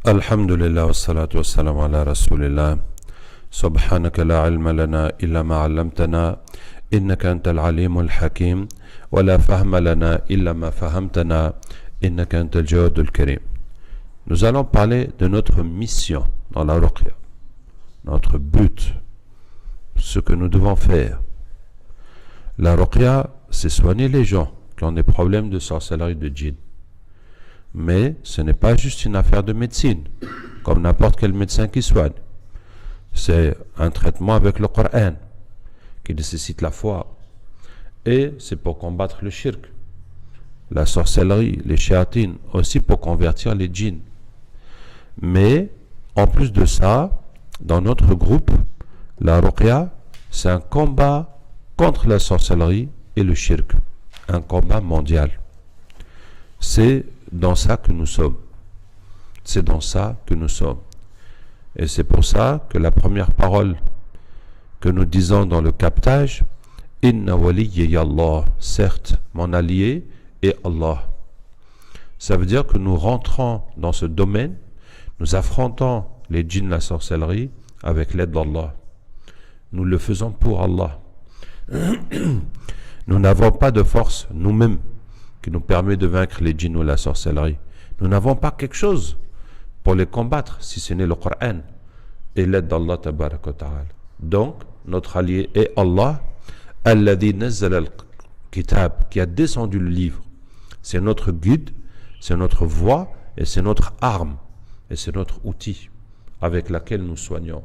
Alhamdulillah wa salatu wa salam ala rasulillah. Subhanaka la ilma lana illa ma 'allamtana innaka antal alimul hakim wa la fahma lana illa ma fahamtana innaka antal jawadul karim. Nous allons parler de notre mission dans la ruqya, notre but, ce que nous devons faire. La ruqya, c'est soigner les gens qui ont des problèmes de sorcellerie, de djinn. Mais ce n'est pas juste une affaire de médecine, comme n'importe quel médecin qui soigne. C'est un traitement avec le Coran, qui nécessite la foi. Et c'est pour combattre le shirk, la sorcellerie, les shéatines, aussi pour convertir les djinns. Mais, en plus de ça, dans notre groupe, la ruqya, c'est un combat contre la sorcellerie et le shirk. Un combat mondial. C'est dans ça que nous sommes. C'est dans ça que nous sommes. Et c'est pour ça que la première parole que nous disons dans le captage, Inna waliyya Allah, certes, mon allié est Allah. Ça veut dire que nous rentrons dans ce domaine, nous affrontons les djinns, la sorcellerie, avec l'aide d'Allah. Nous le faisons pour Allah. Nous n'avons pas de force nous-mêmes qui nous permet de vaincre les djinns ou la sorcellerie. Nous n'avons pas quelque chose pour les combattre, si ce n'est le Coran et l'aide d'Allah tabaraka wa ta'ala. Donc, notre allié est Allah, alladhi nazzala al-kitab, qui a descendu le livre. C'est notre guide, c'est notre voie et c'est notre arme et c'est notre outil avec laquelle nous soignons.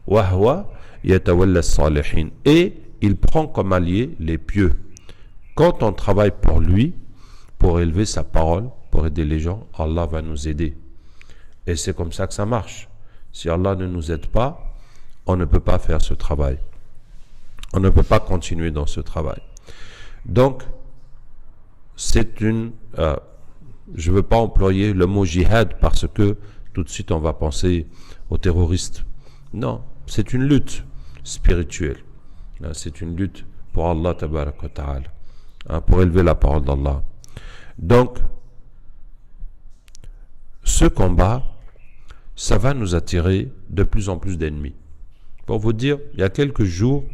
Wa huwa yatawalla as-salihin, et il prend comme allié les pieux. Quand on travaille pour lui, pour élever sa parole, pour aider les gens, Allah va nous aider. Et c'est comme ça que ça marche. Si Allah ne nous aide pas, on ne peut pas faire ce travail. On ne peut pas continuer dans ce travail. Donc, c'est une... je ne veux pas employer le mot jihad parce que tout de suite on va penser aux terroristes. Non, c'est une lutte spirituelle. C'est une lutte pour Allah tabaraka wa ta'ala, pour élever la parole d'Allah. Donc, ce combat, ça va nous attirer de plus en plus d'ennemis. Pour vous dire, il y a quelques jours,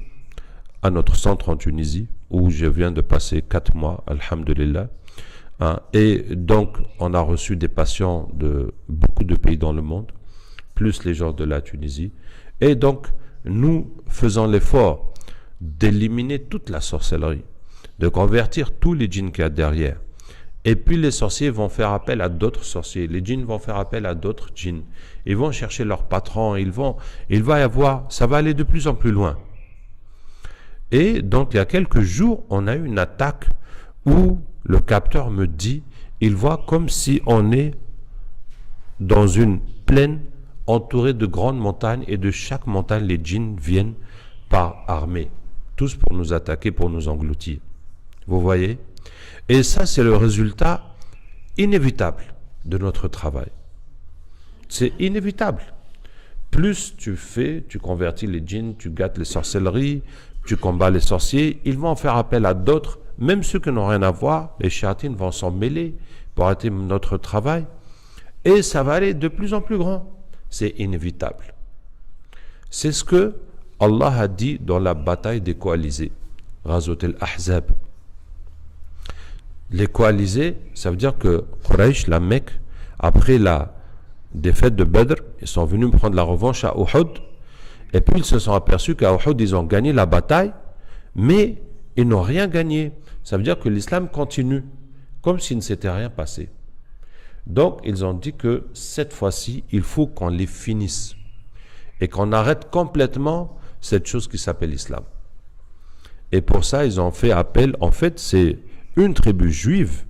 à notre centre en Tunisie, où je viens de passer 4 mois, alhamdulillah, et donc on a reçu des patients de beaucoup de pays dans le monde, plus les gens de la Tunisie, et donc nous faisons l'effort d'éliminer toute la sorcellerie, de convertir tous les djinns qu'il y a derrière. Et puis les sorciers vont faire appel à d'autres sorciers, les djinns vont faire appel à d'autres djinns. Ils vont chercher leurs patrons, il va y avoir, ça va aller de plus en plus loin. Et donc il y a quelques jours, on a eu une attaque où le capteur me dit, il voit comme si on est dans une plaine entourée de grandes montagnes, et de chaque montagne, les djinns viennent par armée, tous pour nous attaquer, pour nous engloutir. Vous voyez? Et ça, c'est le résultat inévitable de notre travail. C'est inévitable. Plus tu fais, tu convertis les djinns, tu gâtes les sorcelleries, tu combats les sorciers, ils vont faire appel à d'autres, même ceux qui n'ont rien à voir, les shéatines vont s'en mêler pour arrêter notre travail, et ça va aller de plus en plus grand. C'est inévitable. C'est ce que Allah a dit dans la bataille des coalisés, Ghazwat al-Ahzab. Les coalisés, ça veut dire que Quraysh, la Mecque, après la défaite de Badr, ils sont venus prendre la revanche à Uhud, et puis ils se sont aperçus qu'à Uhud, ils ont gagné la bataille, mais ils n'ont rien gagné. Ça veut dire que l'islam continue, comme s'il ne s'était rien passé. Donc, ils ont dit que cette fois-ci, il faut qu'on les finisse, et qu'on arrête complètement cette chose qui s'appelle l'islam. Et pour ça, ils ont fait appel, en fait, c'est une tribu juive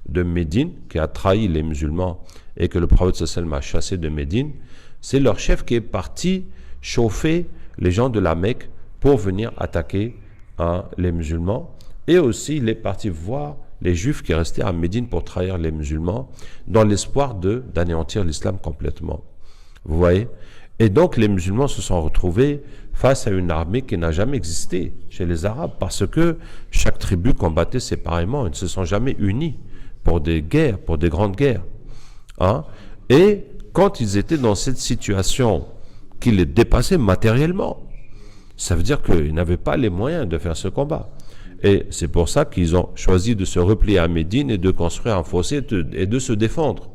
de Médine qui a trahi les musulmans et que le prophète sallallahu alayhi wa sallam a chassé de Médine. C'est leur chef qui est parti chauffer les gens de la Mecque pour venir attaquer les musulmans. Et aussi, il est parti voir les juifs qui restaient à Médine pour trahir les musulmans dans l'espoir d'anéantir l'islam complètement. Vous voyez? Et donc, les musulmans se sont retrouvés face à une armée qui n'a jamais existé chez les Arabes, parce que chaque tribu combattait séparément, ils ne se sont jamais unis pour des guerres, pour des grandes guerres. Et quand ils étaient dans cette situation qui les dépassait matériellement, ça veut dire qu'ils n'avaient pas les moyens de faire ce combat. Et c'est pour ça qu'ils ont choisi de se replier à Médine et de construire un fossé et de se défendre.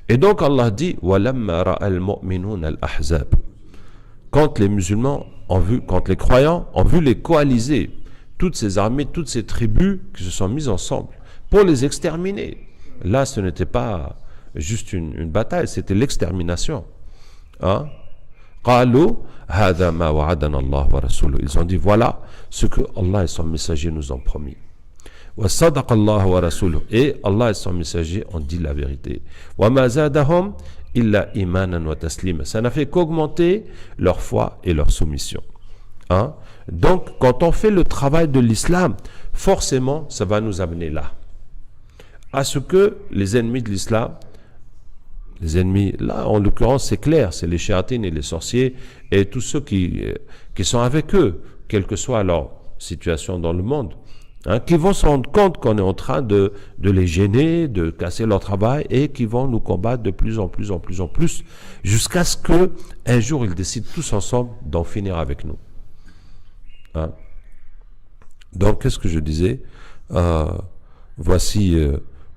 Et donc Allah dit وَلَمَّا رَأَى الْمُؤْمِنُونَ الْأَحْزَابَ. Quand les musulmans ont vu, quand les croyants ont vu les coalisés, toutes ces armées, toutes ces tribus qui se sont mises ensemble pour les exterminer. Là, ce n'était pas juste une bataille, c'était l'extermination. Hein? قالوا هذا ما وعدنا الله ورسوله. Ils ont dit voilà ce que Allah et son messager nous ont promis. وصدق الله ورسوله. Et Allah et son messager ont dit la vérité. وما زادهم إلا إيمانا وتسليما. Ça n'a fait qu'augmenter leur foi et leur soumission. Hein? Donc, quand on fait le travail de l'islam, forcément, ça va nous amener là. À ce que les ennemis de l'islam, les ennemis, là, en l'occurrence, c'est clair, c'est les chéatines et les sorciers et tous ceux qui sont avec eux, quelle que soit leur situation dans le monde, hein, qui vont se rendre compte qu'on est en train de les gêner, de casser leur travail et qui vont nous combattre de plus en plus, jusqu'à ce qu'un jour, ils décident tous ensemble d'en finir avec nous. Hein? Donc, qu'est-ce que je disais? Voici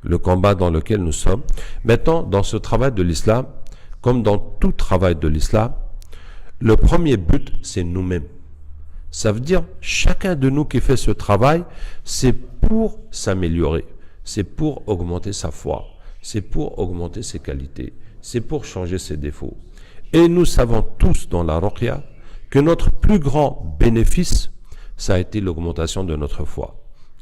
le combat dans lequel nous sommes. Maintenant, dans ce travail de l'islam, comme dans tout travail de l'islam, le premier but, c'est nous-mêmes. Ça veut dire, chacun de nous qui fait ce travail, c'est pour s'améliorer, c'est pour augmenter sa foi, c'est pour augmenter ses qualités, c'est pour changer ses défauts. Et nous savons tous dans la Ruqya que notre plus grand bénéfice, ça a été l'augmentation de notre foi.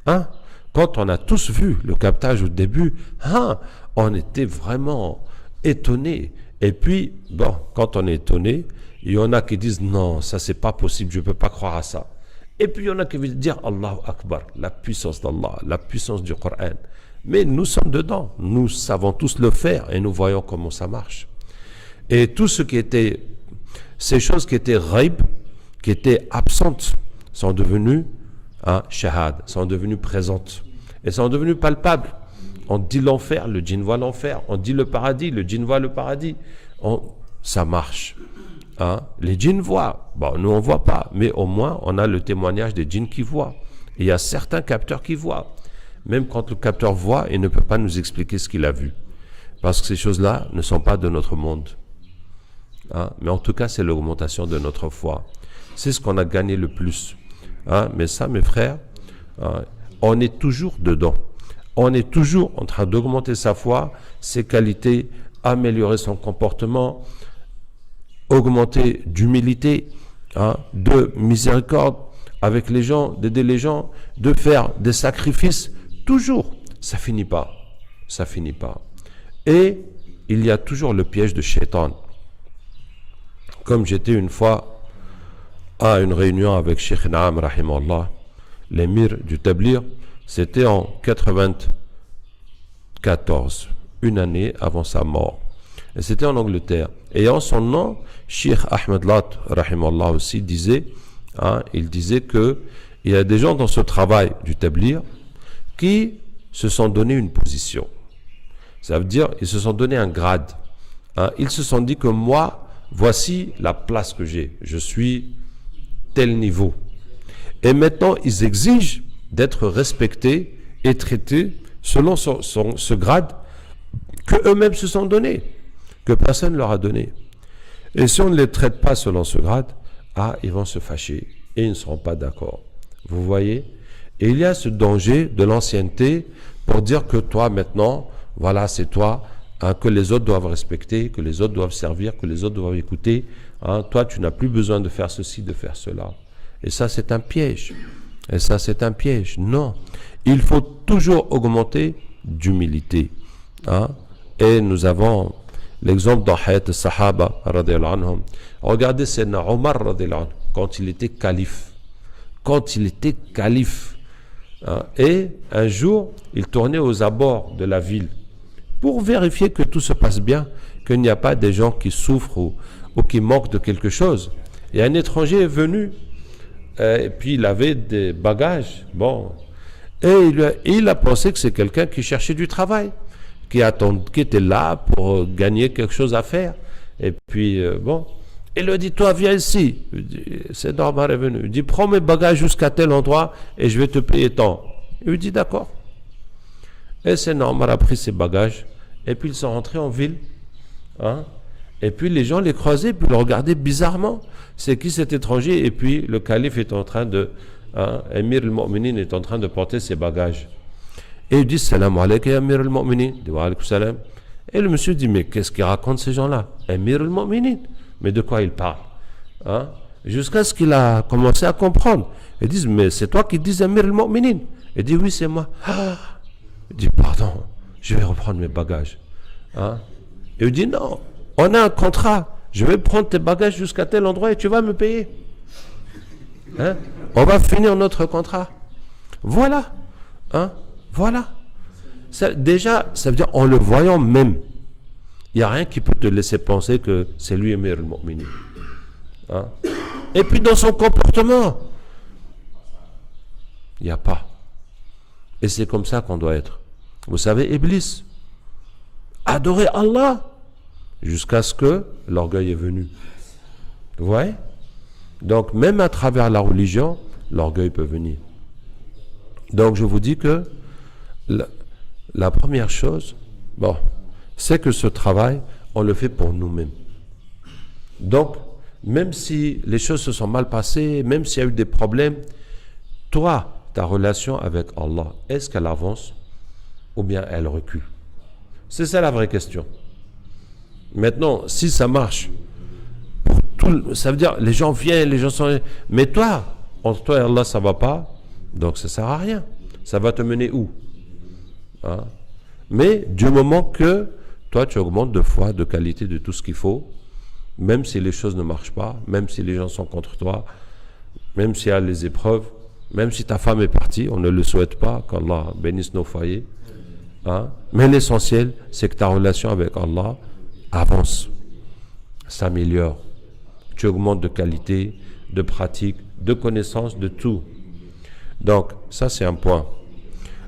Hein? Quand on a tous vu le captage au début, hein, on était vraiment étonnés. Et puis, bon, quand on est étonné, il y en a qui disent non, ça c'est pas possible, je peux pas croire à ça. Et puis il y en a qui veulent dire Allahu Akbar, la puissance d'Allah, la puissance du Coran. Mais nous sommes dedans, nous savons tous le faire et nous voyons comment ça marche. Et tout ce qui était, ces choses qui étaient ghaib, qui étaient absentes, sont devenues shahad, sont devenues présentes. Et sont devenues palpables. On dit l'enfer, le djinn voit l'enfer. On dit le paradis, le djinn voit le paradis. Ça marche. Hein? Les djinns voient. Bon, nous on ne voit pas, mais au moins on a le témoignage des djinns qui voient. Et il y a certains capteurs qui voient. Même quand le capteur voit, il ne peut pas nous expliquer ce qu'il a vu. Parce que ces choses-là ne sont pas de notre monde. Hein? Mais en tout cas, c'est l'augmentation de notre foi. C'est ce qu'on a gagné le plus. Hein? Mais ça, mes frères, on est toujours dedans. On est toujours en train d'augmenter sa foi, ses qualités, améliorer son comportement, augmenter d'humilité, hein, de miséricorde avec les gens, d'aider les gens, de faire des sacrifices. Toujours, ça finit pas. Ça finit pas. Et il y a toujours le piège de Shaitan. Comme j'étais une fois à une réunion avec Cheikh Naam, rahimahullah, l'émir du Tablir, c'était en 94, une année avant sa mort. Et c'était en Angleterre. Et en son nom, Cheikh Ahmed Lat, rahimahullah aussi, disait, hein, il disait que il y a des gens dans ce travail du Tablir qui se sont donné une position. Ça veut dire, ils se sont donné un grade. Hein, ils se sont dit que moi, voici la place que j'ai. Je suis tel niveau. Et maintenant, ils exigent d'être respectés et traités selon ce grade que eux-mêmes se sont donnés, que personne ne leur a donné. Et si on ne les traite pas selon ce grade, ils vont se fâcher et ils ne seront pas d'accord. Vous voyez? Et il y a ce danger de l'ancienneté pour dire que toi maintenant, voilà, c'est toi, hein, que les autres doivent respecter, que les autres doivent servir, que les autres doivent écouter. Hein, toi, tu n'as plus besoin de faire ceci, de faire cela. Et ça, c'est un piège. Et ça, c'est un piège. Non. Il faut toujours augmenter d'humilité. Hein? Et nous avons l'exemple dans Hayat al-Sahaba, radiyallahu anhum. Regardez, c'est Omar, radiyallahu anhu, quand il était calife. Quand il était calife. Hein? Et un jour, il tournait aux abords de la ville pour vérifier que tout se passe bien, qu'il n'y a pas des gens qui souffrent ou qui manquent de quelque chose. Et un étranger est venu. Et puis il avait des bagages, bon, et il a pensé que c'est quelqu'un qui cherchait du travail. qui était là pour gagner quelque chose à faire. Et puis, bon, il lui dit, toi, viens ici. C'est normal, est venu. Il dit, prends mes bagages jusqu'à tel endroit et je vais te payer tant. Il lui dit, d'accord. Et c'est normal, a pris ses bagages. Et puis, ils sont rentrés en ville. Hein? Et puis, les gens les croisaient, puis le regardaient bizarrement. C'est qui cet étranger? Et puis, le calife est en train de... Emir al-Mu'minin est en train de porter ses bagages. Et il dit, salam alaykum, Emir al-Mu'minin. Il dit, wa alaykum salam. Et le monsieur dit, mais qu'est-ce qu'ils racontent ces gens-là? Emir al-Mu'minin. Mais de quoi il parle? Hein? Jusqu'à ce qu'il a commencé à comprendre. Ils disent, mais c'est toi qui dis Emir al-Mu'minin? Il dit, oui, c'est moi. Ah! Il dit, pardon, je vais reprendre mes bagages. Hein? Et il dit, non, on a un contrat. Je vais prendre tes bagages jusqu'à tel endroit et tu vas me payer. Hein? On va finir notre contrat. Voilà. Hein? Voilà. Ça, déjà, ça veut dire, en le voyant même, il n'y a rien qui peut te laisser penser que c'est lui Emir al-Mu'minin. Hein? Et puis dans son comportement, il n'y a pas. Et c'est comme ça qu'on doit être. Vous savez, Iblis adorait Allah jusqu'à ce que l'orgueil est venu. Vous voyez? Donc même à travers la religion, l'orgueil peut venir. Donc je vous dis que la première chose, bon, c'est que ce travail, on le fait pour nous-mêmes. Donc, même si les choses se sont mal passées, même s'il y a eu des problèmes, toi, ta relation avec Allah, est-ce qu'elle avance ou bien elle recule? C'est ça la vraie question. Maintenant, si ça marche, ça veut dire les gens viennent, les gens sont... Mais toi, entre toi et Allah, ça ne va pas, donc ça ne sert à rien. Ça va te mener où? Hein? Mais du moment que toi, tu augmentes de foi, de qualité, de tout ce qu'il faut, même si les choses ne marchent pas, même si les gens sont contre toi, même s'il y a les épreuves, même si ta femme est partie, on ne le souhaite pas, qu'Allah bénisse nos foyers. Hein? Mais l'essentiel, c'est que ta relation avec Allah avance, s'améliore. Tu augmentes de qualité, de pratique, de connaissance, de tout. Donc, ça c'est un point.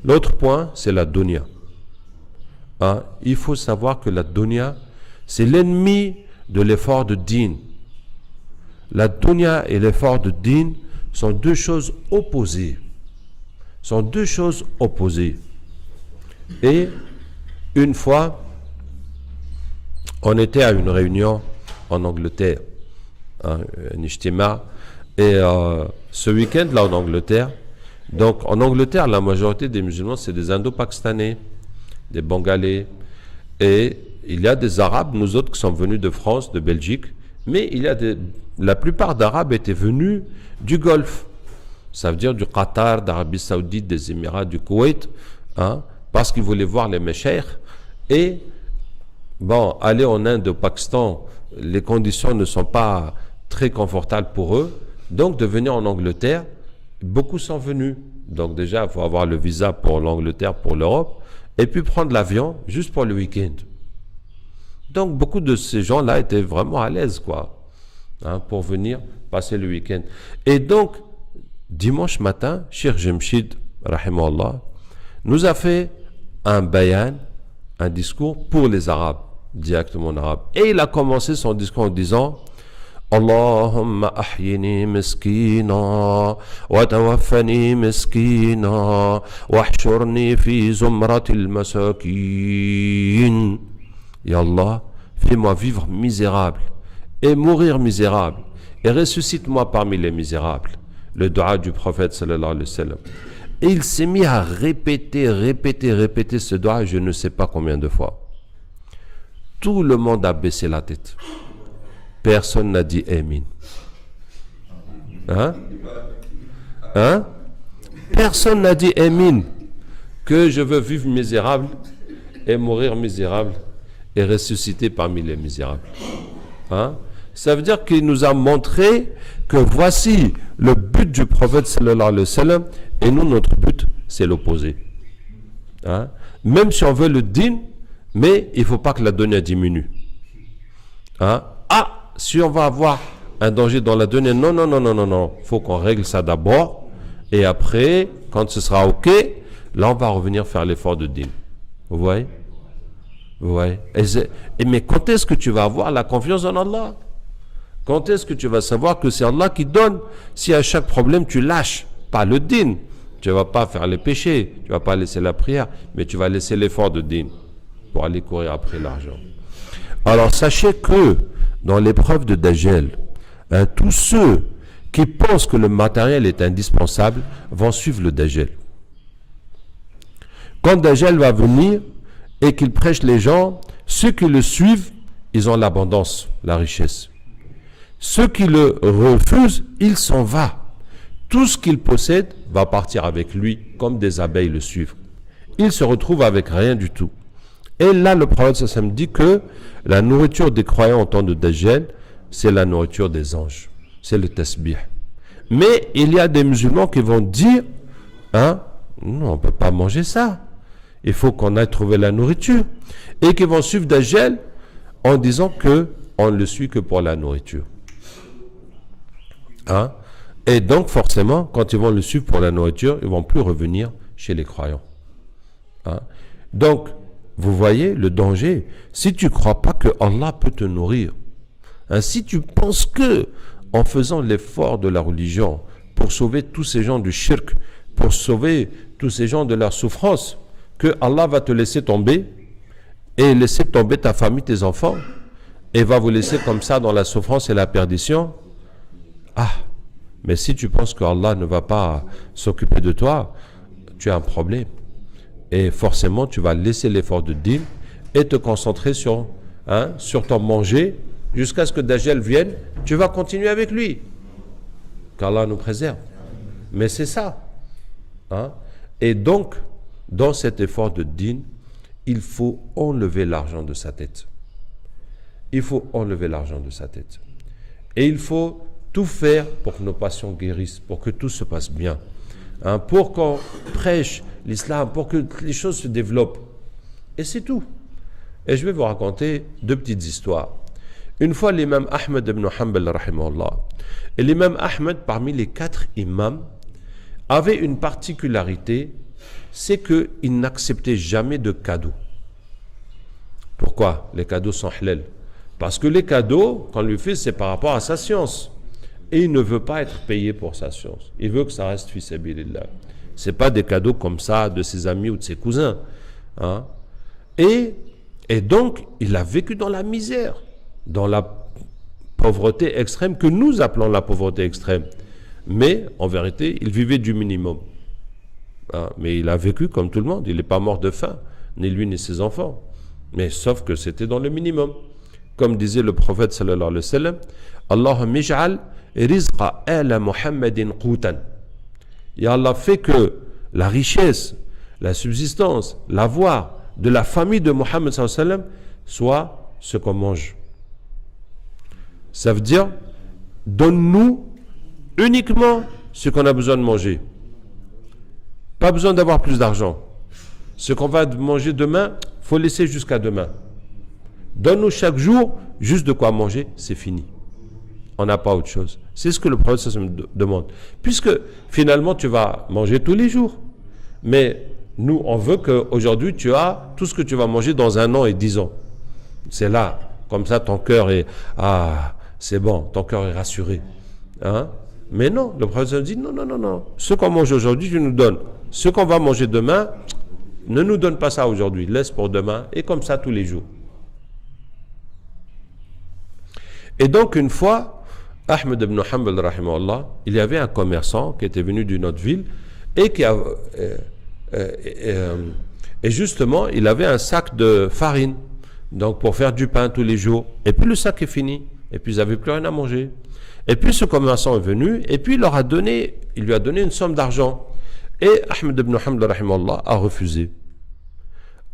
L'autre point, c'est la dunya. Hein? Il faut savoir que la dunya, c'est l'ennemi de l'effort de din. La dunya et l'effort de din sont deux choses opposées. Sont deux choses opposées. Et une fois, on était à une réunion en Angleterre, un ijtima, et ce week-end-là en Angleterre, donc en Angleterre, la majorité des musulmans, c'est des Indo-Pakistanais, des Bengalais, et il y a des Arabes, nous autres qui sommes venus de France, de Belgique, mais la plupart d'Arabes étaient venus du Golfe, ça veut dire du Qatar, d'Arabie Saoudite, des Émirats, du Koweït, hein, parce qu'ils voulaient voir les méchères. Et bon, aller en Inde, au Pakistan, les conditions ne sont pas très confortables pour eux, donc de venir en Angleterre, beaucoup sont venus. Donc déjà, il faut avoir le visa pour l'Angleterre, pour l'Europe, et puis prendre l'avion juste pour le week-end. Donc beaucoup de ces gens-là étaient vraiment à l'aise, quoi, hein, pour venir passer le week-end. Et donc, dimanche matin, Cheikh Jemshid, rahimahullah, nous a fait un bayan, un discours pour les Arabes, directement en arabe. Et il a commencé son discours en disant Allahumma ahyini miskina wa tawaffani miskina wa ahshurni fi zumratil masakin. Ya Allah, fais-moi vivre misérable et mourir misérable et ressuscite-moi parmi les misérables. Le dua du prophète sallallahu alayhi wa sallam. Et il s'est mis à répéter ce dua, je ne sais pas combien de fois. Tout le monde a baissé la tête. Personne n'a dit Amin. Hein? Hein? Personne n'a dit Amin. Que je veux vivre misérable et mourir misérable et ressusciter parmi les misérables. Hein? Ça veut dire qu'il nous a montré que voici le but du prophète sallallahu alayhi wa sallam, et nous, notre but, c'est l'opposé. Hein? Même si on veut le din, mais il ne faut pas que la dunya diminue. Hein? Ah, si on va avoir un danger dans la dunya, non. Il faut qu'on règle ça d'abord, et après, quand ce sera OK, là, on va revenir faire l'effort de din. Vous voyez? Ouais. Mais quand est-ce que tu vas avoir la confiance en Allah? Quand est-ce que tu vas savoir que c'est Allah qui donne? Si à chaque problème tu lâches, pas le din, tu ne vas pas faire les péchés, tu ne vas pas laisser la prière, mais tu vas laisser l'effort de din pour aller courir après l'argent. Alors sachez que dans l'épreuve de Dajjal, tous ceux qui pensent que le matériel est indispensable vont suivre le Dajjal. Quand Dajjal va venir et qu'il prêche les gens, ceux qui le suivent, ils ont l'abondance, la richesse. Ceux qui le refusent, il s'en va. Tout ce qu'il possède va partir avec lui, comme des abeilles le suivent. Il se retrouve avec rien du tout. Et là, le prophète sallam dit que la nourriture des croyants en temps de Dajjal, c'est la nourriture des anges. C'est le tasbih. Mais il y a des musulmans qui vont dire, non, on ne peut pas manger ça. Il faut qu'on aille trouver la nourriture. Et qui vont suivre Dajjal en disant qu'on ne le suit que pour la nourriture. Et donc, forcément, quand ils vont le suivre pour la nourriture, ils ne vont plus revenir chez les croyants. Donc, vous voyez le danger. Si tu ne crois pas que Allah peut te nourrir, si tu penses que en faisant l'effort de la religion pour sauver tous ces gens du shirk, pour sauver tous ces gens de leur souffrance, que Allah va te laisser tomber et laisser tomber ta famille, tes enfants, et va vous laisser comme ça dans la souffrance et la perdition. Mais si tu penses que Allah ne va pas s'occuper de toi, tu as un problème. Et forcément, tu vas laisser l'effort de din et te concentrer sur ton manger jusqu'à ce que Dajjal vienne. Tu vas continuer avec lui. Qu'Allah nous préserve. Mais c'est ça. Et donc, dans cet effort de din, il faut enlever l'argent de sa tête. Il faut enlever l'argent de sa tête. Et il faut tout faire pour que nos passions guérissent, pour que tout se passe bien, pour qu'on prêche l'islam, pour que les choses se développent. Et c'est tout. Et je vais vous raconter deux petites histoires. Une fois, l'imam Ahmed ibn Hanbal, rahimahullah, et l'imam Ahmed, parmi les 4 imams, avait une particularité, c'est qu'il n'acceptait jamais de cadeaux. Pourquoi? Les cadeaux sont halal. Parce que les cadeaux, qu'on lui fait, c'est par rapport à sa science. Et il ne veut pas être payé pour sa science. Il veut que ça reste fi sabilillah. Ce n'est pas des cadeaux comme ça de ses amis ou de ses cousins. Et donc, il a vécu dans la misère, dans la pauvreté extrême que nous appelons la pauvreté extrême. Mais, en vérité, il vivait du minimum. Mais il a vécu comme tout le monde. Il n'est pas mort de faim, ni lui ni ses enfants. Mais sauf que c'était dans le minimum. Comme disait le prophète sallallahu alayhi wa sallam, Allahumma ij'al rizqa ala Muhammadin qutan. Et Allah fait que la richesse, la subsistance, l'avoir de la famille de Muhammad sallallahu alayhi wa sallam soit ce qu'on mange. Ça veut dire, donne-nous uniquement ce qu'on a besoin de manger. Pas besoin d'avoir plus d'argent. Ce qu'on va manger demain, il faut laisser jusqu'à demain. Donne-nous chaque jour juste de quoi manger, c'est fini. On n'a pas autre chose. C'est ce que le prophète me demande. Puisque finalement, tu vas manger tous les jours. Mais nous, on veut qu'aujourd'hui, tu as tout ce que tu vas manger dans 1 an et 10 ans. C'est là. Comme ça, ton cœur est... c'est bon, ton cœur est rassuré. Mais non, le prophète dit, non. Ce qu'on mange aujourd'hui, tu nous donnes. Ce qu'on va manger demain, ne nous donne pas ça aujourd'hui. Laisse pour demain. Et comme ça, tous les jours. Et donc, une fois, Ahmed ibn Hanbal, rahimahullah, il y avait un commerçant qui était venu d'une autre ville et et justement, il avait un sac de farine, donc pour faire du pain tous les jours. Et puis le sac est fini. Et puis ils n'avaient plus rien à manger. Et puis ce commerçant est venu et puis il lui a donné une somme d'argent. Et Ahmed ibn Hanbal, rahimahullah, a refusé.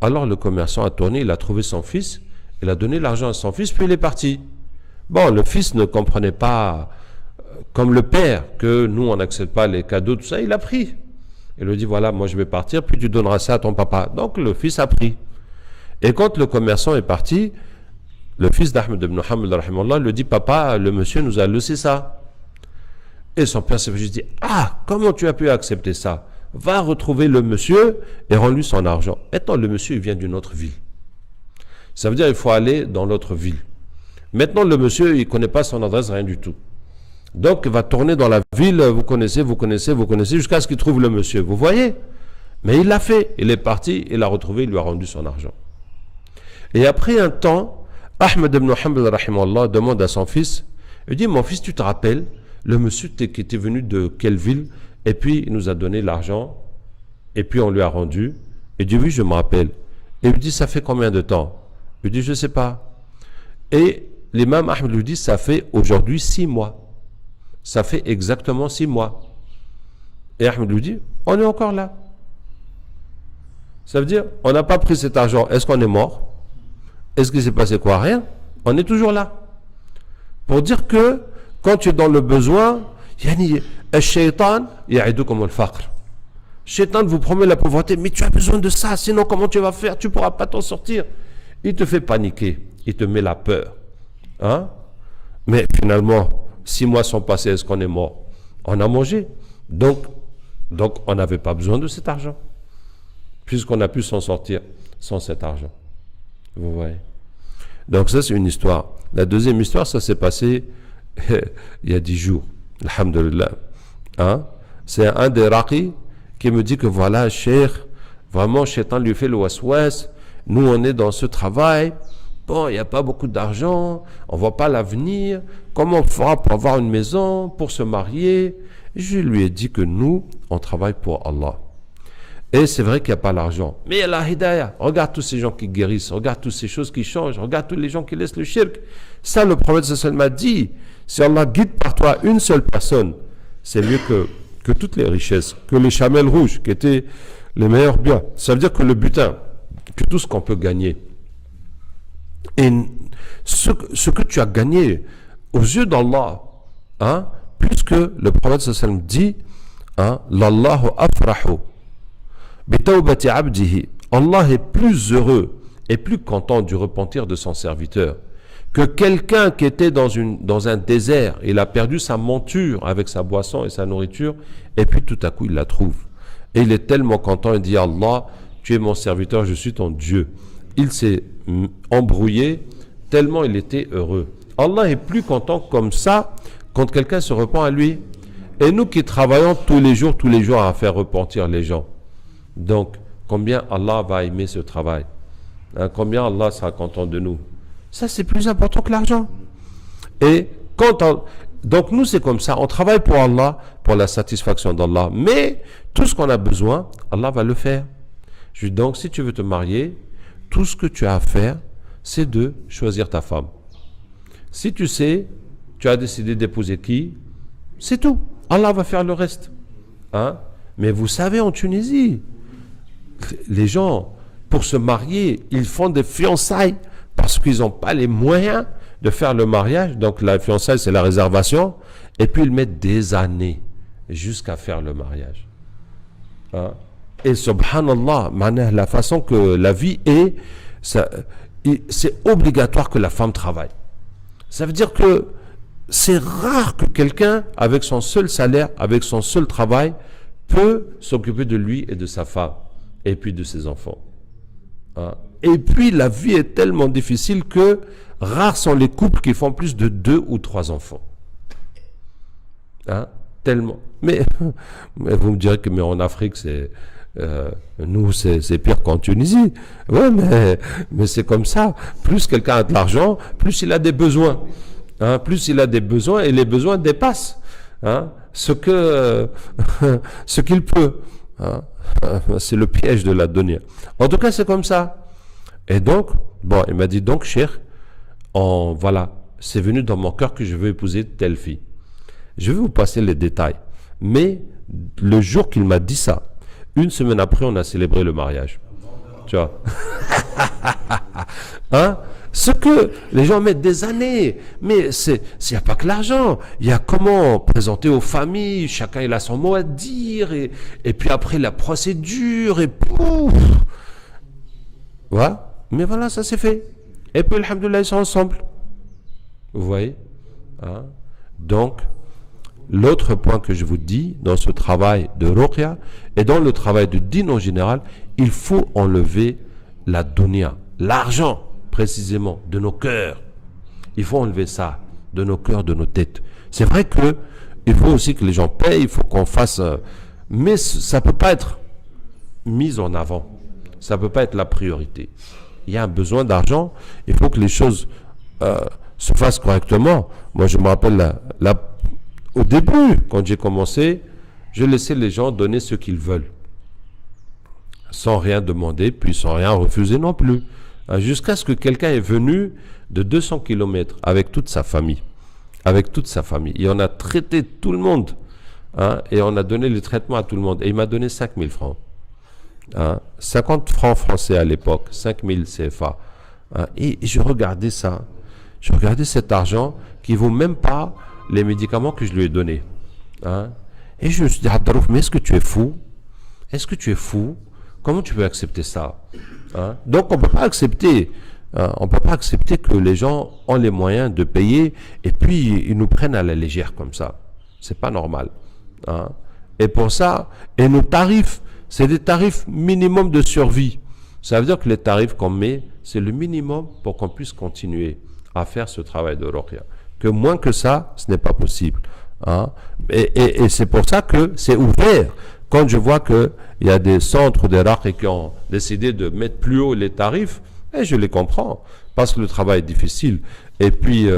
Alors le commerçant a tourné, il a trouvé son fils, il a donné l'argent à son fils, puis il est parti. Bon, le fils ne comprenait pas, comme le père, que nous, on n'accepte pas les cadeaux, tout ça, il a pris. Il lui dit, voilà, moi je vais partir, puis tu donneras ça à ton papa. Donc le fils a pris. Et quand le commerçant est parti, le fils d'Ahmed ibn Hanbal, rahimahullah, lui dit, papa, le monsieur nous a laissé ça. Et son père s'est juste dit, comment tu as pu accepter ça? Va retrouver le monsieur et rends-lui son argent. Maintenant, le monsieur, il vient d'une autre ville. Ça veut dire qu'il faut aller dans l'autre ville. Maintenant, le monsieur, il ne connaît pas son adresse, rien du tout. Donc, il va tourner dans la ville, vous connaissez, jusqu'à ce qu'il trouve le monsieur. Vous voyez? Mais il l'a fait. Il est parti, il l'a retrouvé, il lui a rendu son argent. Et après un temps, Ahmed ibn Hanbal rahimallah demande à son fils, il dit, mon fils, tu te rappelles, le monsieur qui était venu de quelle ville, et puis il nous a donné l'argent, et puis on lui a rendu. Il dit, oui, je me rappelle. Et il dit, ça fait combien de temps? Il dit, je ne sais pas. Et l'imam Ahmed lui dit, ça fait aujourd'hui 6 mois. Ça fait exactement 6 mois. Et Ahmed lui dit, on est encore là. Ça veut dire, on n'a pas pris cet argent. Est-ce qu'on est mort? Est-ce qu'il s'est passé quoi? Rien. On est toujours là. Pour dire que, quand tu es dans le besoin, Shaitan vous promet la pauvreté, mais tu as besoin de ça, sinon comment tu vas faire? Tu ne pourras pas t'en sortir. Il te fait paniquer, il te met la peur. Hein? Mais finalement, 6 mois sont passés, est-ce qu'on est mort? On a mangé. Donc on n'avait pas besoin de cet argent, puisqu'on a pu s'en sortir sans cet argent. Vous voyez? Donc ça, c'est une histoire. La deuxième histoire, ça s'est passé il y a 10 jours. Alhamdulillah. Hein? C'est un des raqis qui me dit que voilà, Cheikh, vraiment, Shaitan lui fait le waswas. Nous, on est dans ce travail. Bon, il n'y a pas beaucoup d'argent. On ne voit pas l'avenir. Comment on fera pour avoir une maison, pour se marier? Je lui ai dit que nous, on travaille pour Allah. Et c'est vrai qu'il n'y a pas l'argent. Mais il y a la hidayah. Regarde tous ces gens qui guérissent. Regarde toutes ces choses qui changent. Regarde tous les gens qui laissent le shirk. Ça, le prophète sallallahu alayhi wa sallam m'a dit, si Allah guide par toi une seule personne, c'est mieux que toutes les richesses, que les chamelles rouges, qui étaient les meilleurs biens. Ça veut dire que le butin, que tout ce qu'on peut gagner. Et ce que tu as gagné aux yeux d'Allah, hein, puisque le prophète sallallahu alayhi wa sallam dit, hein, l'Allahu afrahu bitawbati abdihi, Allah est plus heureux et plus content du repentir de son serviteur que quelqu'un qui était dans un désert. Il a perdu sa monture avec sa boisson et sa nourriture, et puis tout à coup il la trouve. Et il est tellement content, il dit, Allah, tu es mon serviteur, je suis ton Dieu. Il s'est embrouillé tellement il était heureux. Allah est plus content comme ça quand quelqu'un se repent à lui. Et nous qui travaillons tous les jours à faire repentir les gens. Donc, combien Allah va aimer ce travail? Hein, combien Allah sera content de nous? Ça, c'est plus important que l'argent. Et donc, nous, c'est comme ça. On travaille pour Allah, pour la satisfaction d'Allah. Mais tout ce qu'on a besoin, Allah va le faire. Donc, si tu veux te marier, tout ce que tu as à faire, c'est de choisir ta femme. Si tu sais, tu as décidé d'épouser qui, c'est tout. Allah va faire le reste. Hein? Mais vous savez, en Tunisie, les gens, pour se marier, ils font des fiançailles parce qu'ils n'ont pas les moyens de faire le mariage. Donc la fiançaille, c'est la réservation. Et puis ils mettent des années jusqu'à faire le mariage. Hein? Et subhanallah, la façon que la vie est, c'est obligatoire que la femme travaille. Ça veut dire que c'est rare que quelqu'un, avec son seul salaire, avec son seul travail, peut s'occuper de lui et de sa femme, et puis de ses enfants. Hein? Et puis la vie est tellement difficile que rares sont les couples qui font plus de 2 ou 3 enfants. Hein? Tellement. Mais vous me direz que mais en Afrique, nous, c'est pire qu'en Tunisie. Ouais, mais c'est comme ça. Plus quelqu'un a de l'argent, plus il a des besoins. Hein? Plus il a des besoins, et les besoins dépassent hein? ce qu'il peut. Hein? C'est le piège de la dunya. En tout cas, c'est comme ça. Et donc, bon, il m'a dit, donc, Cheikh, voilà, c'est venu dans mon cœur que je veux épouser telle fille. Je vais vous passer les détails. Mais le jour qu'il m'a dit ça, une semaine après, on a célébré le mariage. Tu vois? Hein? Ce que les gens mettent des années, mais il n'y a pas que l'argent. Il y a comment présenter aux familles, chacun il a son mot à dire, et puis après la procédure, et pouf. Voilà. Mais voilà, ça s'est fait. Et puis, alhamdoulilah, ils sont ensemble. Vous voyez? Hein? Donc, l'autre point que je vous dis, dans ce travail de Ruqya, et dans le travail de Din en général, il faut enlever la dunya, l'argent. précisément de nos cœurs. Il faut enlever ça de nos cœurs, de nos têtes. C'est vrai que il faut aussi que les gens payent, il faut qu'on fasse... mais ça ne peut pas être mis en avant. Ça ne peut pas être la priorité. Il y a un besoin d'argent, il faut que les choses se fassent correctement. Moi, je me rappelle, au début, quand j'ai commencé, je laissais les gens donner ce qu'ils veulent, sans rien demander, puis sans rien refuser non plus. Jusqu'à ce que quelqu'un est venu de 200 km avec toute sa famille. Avec toute sa famille. Et on a traité tout le monde. Et on a donné le traitement à tout le monde. Et il m'a donné 5000 francs. 50 francs français à l'époque, 5000 CFA. Et je regardais ça. Je regardais cet argent qui ne vaut même pas les médicaments que je lui ai donnés. Et je me suis dit, Abdarouf, mais est-ce que tu es fou? Est-ce que tu es fou? Comment tu peux accepter ça? Donc on ne peut pas accepter. On ne peut pas accepter que les gens ont les moyens de payer et puis ils nous prennent à la légère comme ça. C'est pas normal. Et pour ça, et nos tarifs, c'est des tarifs minimum de survie. Ça veut dire que les tarifs qu'on met, c'est le minimum pour qu'on puisse continuer à faire ce travail de ruqya. Que moins que ça, ce n'est pas possible. Et c'est pour ça que c'est ouvert. Quand je vois qu'il y a des centres de ruqya qui ont décidé de mettre plus haut les tarifs, et je les comprends, parce que le travail est difficile. Et puis,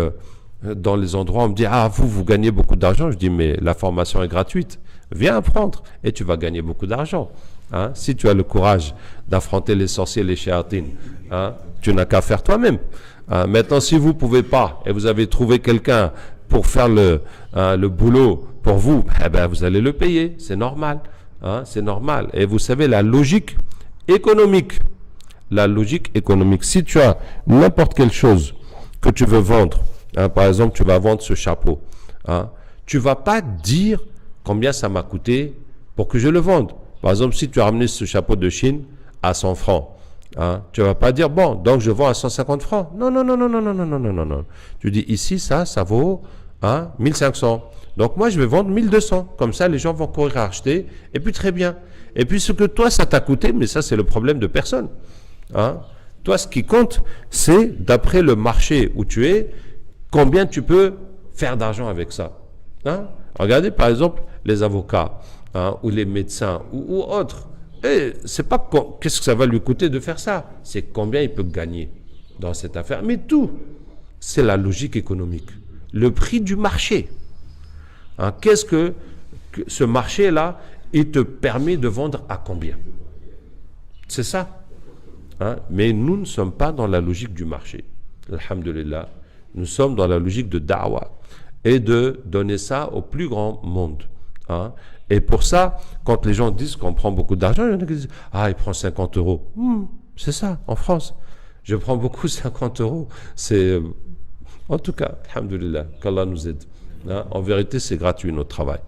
dans les endroits, on me dit, vous gagnez beaucoup d'argent. Je dis, mais la formation est gratuite. Viens apprendre et tu vas gagner beaucoup d'argent. Si tu as le courage d'affronter les sorciers, les shéatines, tu n'as qu'à faire toi-même. Maintenant, si vous ne pouvez pas et vous avez trouvé quelqu'un pour faire le boulot pour vous, vous allez le payer. C'est normal. C'est normal. Et vous savez, la logique économique, si tu as n'importe quelle chose que tu veux vendre, par exemple, tu vas vendre ce chapeau, tu ne vas pas dire combien ça m'a coûté pour que je le vende. Par exemple, si tu as ramené ce chapeau de Chine à 100 francs, tu ne vas pas dire, bon, donc je vends à 150 francs. Non, non, non, non, non, non, non, non, non, non, non. Tu dis, ici, ça vaut 1500. Donc moi, je vais vendre 1200. Comme ça, les gens vont courir à acheter. Et puis, très bien. Et puis, ce que toi, ça t'a coûté, mais ça, c'est le problème de personne. Toi, ce qui compte, c'est, d'après le marché où tu es, combien tu peux faire d'argent avec ça. Regardez, par exemple, les avocats ou les médecins ou autres. Et c'est pas qu'est-ce que ça va lui coûter de faire ça, c'est combien il peut gagner dans cette affaire. Mais tout, c'est la logique économique. Le prix du marché. Qu'est-ce que ce marché-là, il te permet de vendre à combien? C'est ça. Mais nous ne sommes pas dans la logique du marché. Alhamdulillah. Nous sommes dans la logique de da'wah et de donner ça au plus grand monde. Et pour ça, quand les gens disent qu'on prend beaucoup d'argent, il y en a qui disent « il prend 50 euros. » C'est ça, en France. Je prends beaucoup 50 euros. C'est, en tout cas, alhamdulillah, qu'Allah nous aide. En vérité, c'est gratuit notre travail.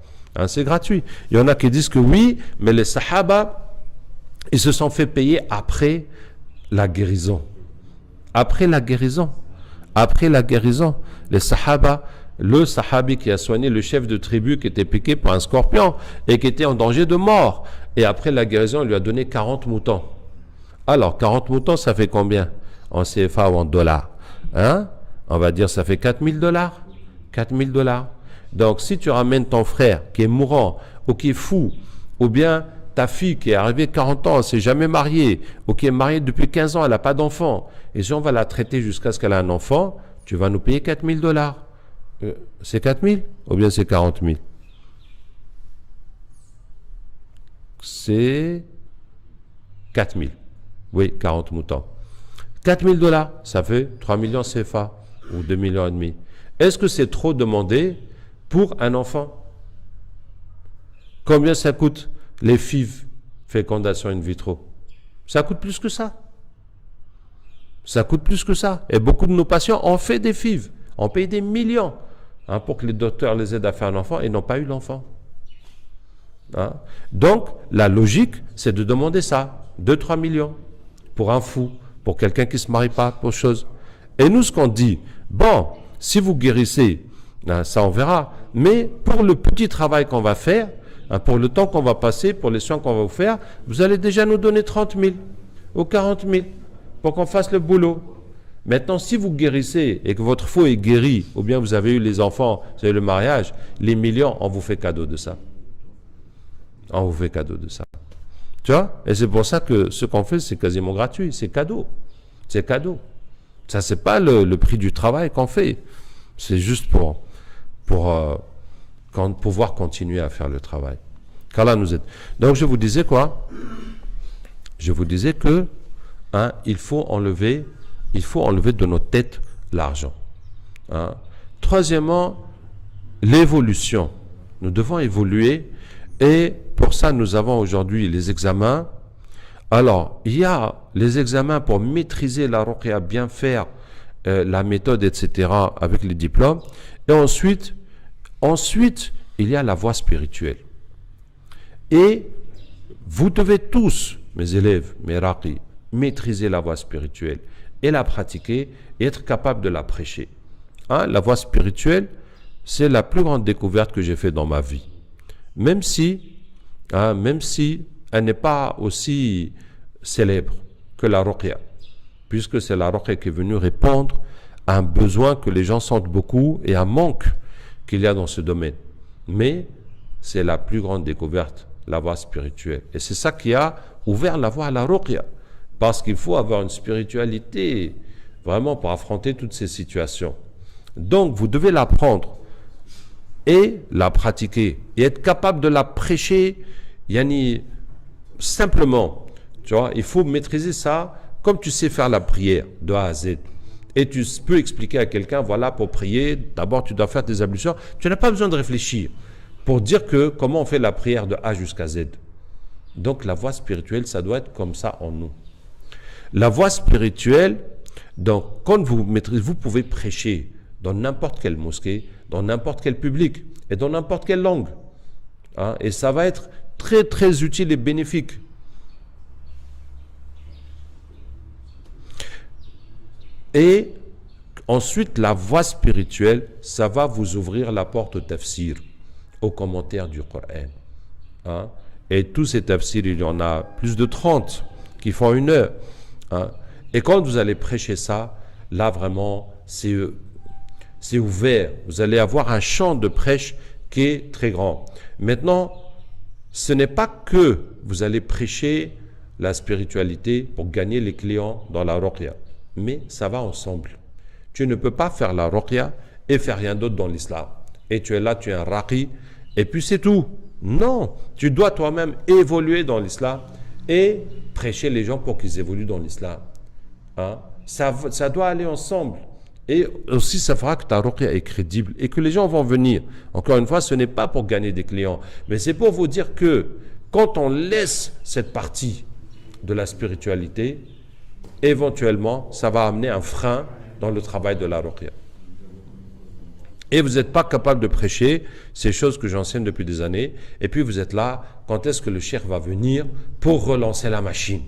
C'est gratuit. Il y en a qui disent que oui, mais les sahaba, ils se sont fait payer après la guérison. Après la guérison. Après la guérison. Les sahaba, le sahabi qui a soigné le chef de tribu qui était piqué par un scorpion et qui était en danger de mort. Et après la guérison, il lui a donné 40 moutons. Alors, 40 moutons, ça fait combien en CFA ou en dollars? On va dire ça fait 4000 dollars. 4000 dollars. Donc, si tu ramènes ton frère qui est mourant ou qui est fou, ou bien ta fille qui est arrivée à 40 ans, elle ne s'est jamais mariée, ou qui est mariée depuis 15 ans, elle n'a pas d'enfant, et si on va la traiter jusqu'à ce qu'elle ait un enfant, tu vas nous payer 4000 dollars. C'est 4000 ou bien c'est 40 000? C'est 4000. Oui, 40 moutons. 4000 dollars, ça fait 3 millions CFA ou 2 millions et demi. Est-ce que c'est trop demandé pour un enfant? Combien ça coûte les FIV, fécondation in vitro? Ça coûte plus que ça. Ça coûte plus que ça. Et beaucoup de nos patients ont fait des FIV. On paye des millions pour que les docteurs les aident à faire un enfant et n'ont pas eu l'enfant. Donc, la logique, c'est de demander ça, 2-3 millions, pour un fou, pour quelqu'un qui ne se marie pas, pour chose. Et nous, ce qu'on dit, bon, si vous guérissez, ça on verra, mais pour le petit travail qu'on va faire, pour le temps qu'on va passer, pour les soins qu'on va vous faire, vous allez déjà nous donner 30 000 ou 40 000 pour qu'on fasse le boulot. Maintenant, si vous guérissez et que votre faux est guéri, ou bien vous avez eu les enfants, vous avez le mariage, les millions, on vous fait cadeau de ça. On vous fait cadeau de ça. Tu vois? Et c'est pour ça que ce qu'on fait, c'est quasiment gratuit. C'est cadeau. C'est cadeau. Ça, c'est pas le prix du travail qu'on fait. C'est juste pour pouvoir continuer à faire le travail. Qu'Allah nous aide. Donc, je vous disais quoi? Je vous disais que il faut enlever de nos têtes l'argent. Troisièmement, l'évolution. Nous devons évoluer et pour ça, nous avons aujourd'hui les examens. Alors, il y a les examens pour maîtriser la ruqya, bien faire la méthode, etc. avec les diplômes. Et ensuite, il y a la voie spirituelle. Et vous devez tous, mes élèves, mes raqis, maîtriser la voie spirituelle et la pratiquer et être capable de la prêcher. La voie spirituelle, c'est la plus grande découverte que j'ai faite dans ma vie. Même si elle n'est pas aussi célèbre que la ruqya, puisque c'est la ruqya qui est venue répondre à un besoin que les gens sentent beaucoup et un manque qu'il y a dans ce domaine. Mais c'est la plus grande découverte, la voie spirituelle. Et c'est ça qui a ouvert la voie à la ruqya. Parce qu'il faut avoir une spiritualité vraiment pour affronter toutes ces situations. Donc, vous devez l'apprendre et la pratiquer et être capable de la prêcher, simplement. Tu vois, il faut maîtriser ça comme tu sais faire la prière de A à Z. Et tu peux expliquer à quelqu'un, voilà, pour prier, d'abord tu dois faire tes ablutions. Tu n'as pas besoin de réfléchir pour dire que comment on fait la prière de A jusqu'à Z. Donc la voie spirituelle, ça doit être comme ça en nous. La voie spirituelle, donc quand vous maîtrisez, vous pouvez prêcher dans n'importe quelle mosquée, dans n'importe quel public et dans n'importe quelle langue. Et ça va être très très utile et bénéfique. Et ensuite, la voie spirituelle, ça va vous ouvrir la porte au tafsir, aux commentaires du Coran. Et tous ces tafsirs, il y en a plus de 30 qui font 1 heure. Et quand vous allez prêcher ça, là vraiment, c'est ouvert. Vous allez avoir un champ de prêche qui est très grand. Maintenant, ce n'est pas que vous allez prêcher la spiritualité pour gagner les clients dans la ruqya, mais ça va ensemble. Tu ne peux pas faire la ruqya et faire rien d'autre dans l'islam. Et tu es là, tu es un raqi, et puis c'est tout. Non, tu dois toi-même évoluer dans l'islam et prêcher les gens pour qu'ils évoluent dans l'islam. Ça doit aller ensemble. Et aussi, ça fera que ta ruqya est crédible et que les gens vont venir. Encore une fois, ce n'est pas pour gagner des clients, mais c'est pour vous dire que quand on laisse cette partie de la spiritualité, éventuellement, ça va amener un frein dans le travail de la ruqya. Et vous n'êtes pas capable de prêcher ces choses que j'enseigne depuis des années, et puis vous êtes là, quand est-ce que le cheikh va venir pour relancer la machine?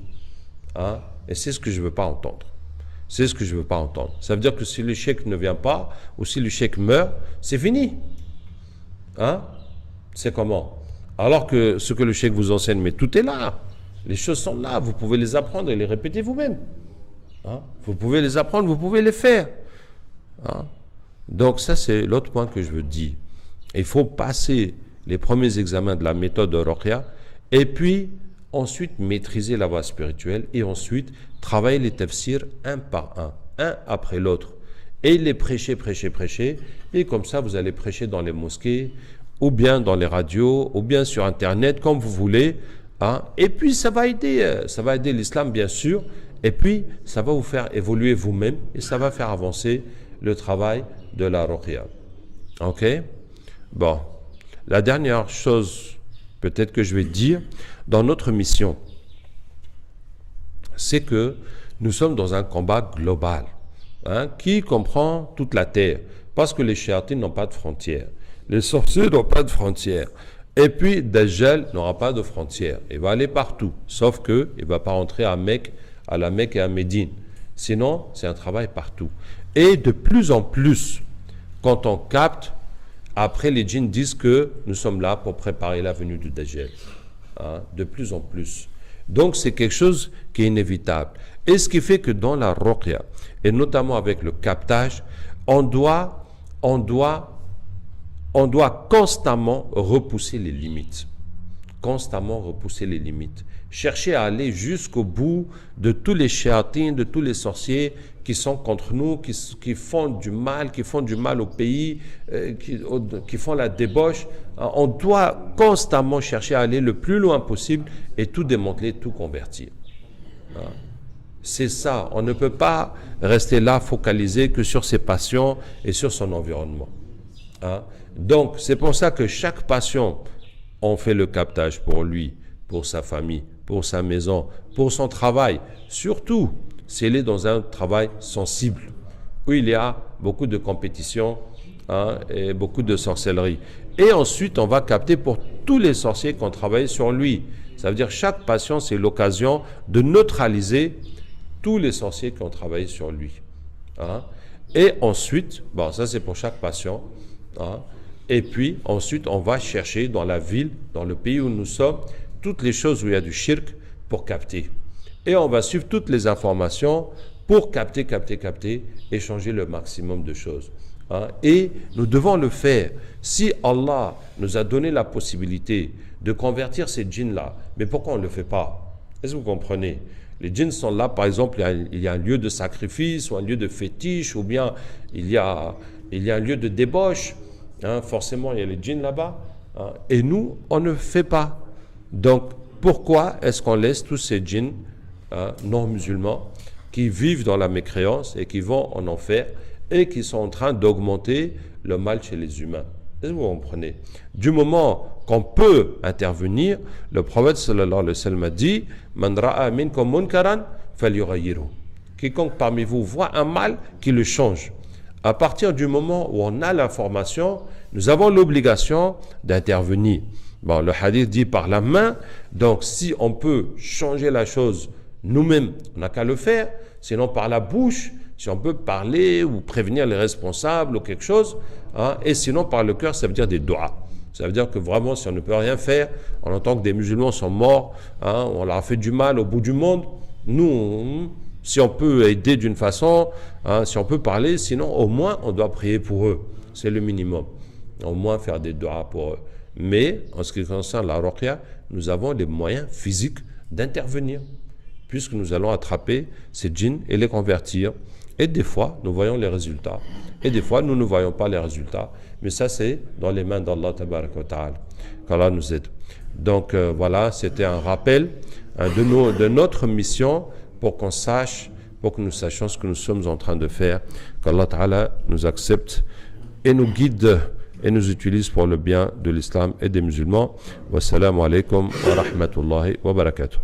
Et c'est ce que je ne veux pas entendre. C'est ce que je ne veux pas entendre. Ça veut dire que si le cheikh ne vient pas, ou si le cheikh meurt, c'est fini. C'est comment? Alors que ce que le cheikh vous enseigne, mais tout est là. Les choses sont là, vous pouvez les apprendre et les répéter vous-même. Vous pouvez les apprendre, vous pouvez les faire. Donc ça, c'est l'autre point que je veux dire. Il faut passer les premiers examens de la méthode de ruqya, et puis ensuite maîtriser la voie spirituelle, et ensuite travailler les tafsirs un par un après l'autre, et les prêcher, et comme ça vous allez prêcher dans les mosquées, ou bien dans les radios, ou bien sur internet, comme vous voulez, et puis ça va aider l'islam bien sûr, et puis ça va vous faire évoluer vous-même, et ça va faire avancer le travail de la ruqya. Ok? Bon, la dernière chose peut-être que je vais dire dans notre mission, c'est que nous sommes dans un combat global qui comprend toute la terre, parce que les shayatines n'ont pas de frontières, les sorciers n'ont pas de frontières, et puis Dajjal n'aura pas de frontières, il va aller partout, sauf qu'il ne va pas rentrer à la Mecque et à Médine, sinon c'est un travail partout. Et de plus en plus, quand on capte, après les djinns disent que nous sommes là pour préparer la venue du Dajjal. De plus en plus. Donc c'est quelque chose qui est inévitable. Et ce qui fait que dans la ruqya, et notamment avec le captage, on doit constamment repousser les limites. Constamment repousser les limites. Chercher à aller jusqu'au bout de tous les shéatines, de tous les sorciers qui sont contre nous, qui font du mal au pays, qui font la débauche. On doit constamment chercher à aller le plus loin possible et tout démanteler, tout convertir. C'est ça, on ne peut pas rester là focalisé que sur ses passions et sur son environnement. Donc, c'est pour ça que chaque passion, on fait le captage pour lui, pour sa famille, pour sa maison, pour son travail. Surtout, s'il est dans un travail sensible, où il y a beaucoup de compétition et beaucoup de sorcellerie. Et ensuite, on va capter pour tous les sorciers qui ont travaillé sur lui. Ça veut dire chaque passion, c'est l'occasion de neutraliser tous les sorciers qui ont travaillé sur lui. Et ensuite, bon, ça c'est pour chaque passion. Et puis, ensuite, on va chercher dans la ville, dans le pays où nous sommes, toutes les choses où il y a du shirk pour capter. Et on va suivre toutes les informations pour capter, échanger le maximum de choses. Et nous devons le faire. Si Allah nous a donné la possibilité de convertir ces djinns-là, mais pourquoi on ne le fait pas? Est-ce que vous comprenez? Les djinns sont là, par exemple, il y a un lieu de sacrifice, ou un lieu de fétiche, ou bien il y a un lieu de débauche. Forcément, il y a les djinns là-bas. Et nous, on ne fait pas. Donc, pourquoi est-ce qu'on laisse tous ces djinns non-musulmans qui vivent dans la mécréance et qui vont en enfer et qui sont en train d'augmenter le mal chez les humains? Est-ce que vous comprenez? Du moment qu'on peut intervenir, le prophète sallallahu alayhi wa sallam a dit « Man ra'a minkum munkaran falyughayyirhu » Quiconque parmi vous voit un mal, qui le change. À partir du moment où on a l'information, nous avons l'obligation d'intervenir. Bon, le hadith dit par la main, donc si on peut changer la chose nous-mêmes, on n'a qu'à le faire, sinon par la bouche, si on peut parler ou prévenir les responsables ou quelque chose, et sinon par le cœur, ça veut dire des doigts. Ça veut dire que vraiment, si on ne peut rien faire, on entend que des musulmans sont morts, on leur a fait du mal au bout du monde, nous, si on peut aider d'une façon, si on peut parler, sinon au moins on doit prier pour eux. C'est le minimum. Au moins faire des doigts pour eux. Mais en ce qui concerne la ruqya, nous avons les moyens physiques d'intervenir, puisque nous allons attraper ces djinns et les convertir. Et des fois, nous voyons les résultats. Et des fois, nous ne voyons pas les résultats. Mais ça, c'est dans les mains d'Allah tabaraka wa ta'ala. Qu'Allah nous aide. Donc voilà, c'était un rappel de notre mission pour qu'on sache, pour que nous sachions ce que nous sommes en train de faire. Qu'Allah ta'ala nous accepte et nous guide et nous utilise pour le bien de l'islam et des musulmans. Wassalamu alaikum wa rahmatullahi wa barakatuh.